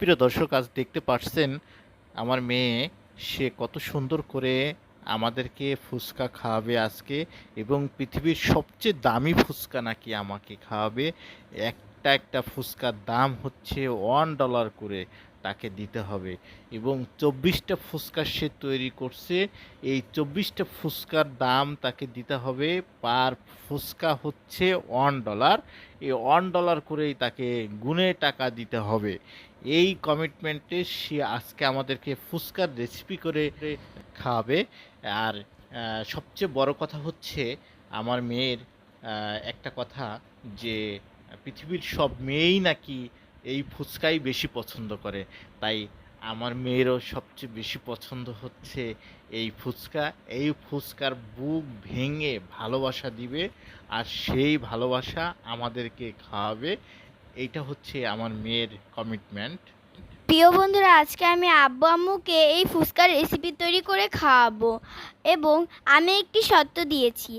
প্রিয় দর্শক, আজ দেখতে পাচ্ছেন আমার মেয়ে সে কত সুন্দর করে আমাদেরকে ফুচকা খাওয়াবে আজকে, এবং পৃথিবীর সবচেয়ে দামি ফুচকা নাকি আমাকে খাওয়াবে। একটা একটা ফুচকার দাম হচ্ছে $1 করে তাকে দিতে হবে, এবং 24টা ফুচকা সে তৈরি করছে। এই 24টা ফুচকার দাম তাকে দিতে হবে, পার ফুচকা হচ্ছে $1। এই $1 করেই তাকে গুণে টাকা দিতে হবে। এই কমিটমেন্টে সে আজকে আমাদেরকে ফুচকার রেসিপি করে খাওয়াবে। আর সবচেয়ে বড় কথা হচ্ছে আমার মেয়ের একটা কথা, যে পৃথিবীর সব মেয়েই নাকি এই ফুচকাই বেশি পছন্দ করে। তাই আমার মেয়েরও সবচেয়ে বেশি পছন্দ হচ্ছে এই ফুচকা। এই ফুচকার বুক ভেঙে ভালোবাসা দিবে, আর সেই ভালোবাসা আমাদেরকে খাওয়াবে। এইটা হচ্ছে আমার মেয়ের কমিটমেন্ট। প্রিয় বন্ধুরা, আজকে আমি আব্বু আম্মুকে এই ফুচকার রেসিপি তৈরি করে খাওয়াবো, এবং আমি একটি শর্ত দিয়েছি।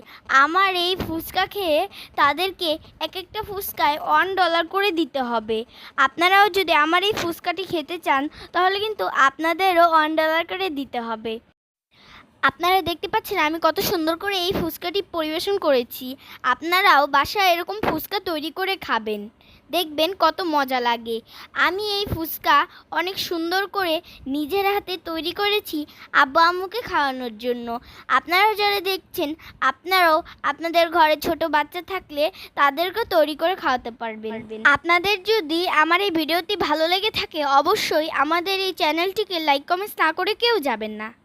আমার এই ফুচকা খেয়ে তাদেরকে এক একটা ফুচকায় $1 করে দিতে হবে। আপনারাও যদি আমার এই ফুচকাটি খেতে চান, তাহলে কিন্তু আপনাদেরও $1 করে দিতে হবে। আপনারা দেখতে পাচ্ছেন আমি কত সুন্দর করে এই ফুচকাটি পরিবেশন করেছি। আপনারাও বাসায় এরকম ফুচকা তৈরি করে খাবেন, দেখবেন কত মজা লাগে। আমি এই ফুচকা অনেক সুন্দর করে নিজের হাতে তৈরি করেছি আব্বু আম্মুকে খাওয়ানোর জন্য। আপনারাও যারা দেখছেন, আপনারাও আপনাদের ঘরে ছোট বাচ্চা থাকলে তাদেরকে তৈরি করে খাওয়াতে পারবেন। আপনাদের যদি আমার এই ভিডিওটি ভালো লেগে থাকে, অবশ্যই আমাদের এই চ্যানেলটিকে লাইক কমেন্টস না করে কেউ যাবেন না।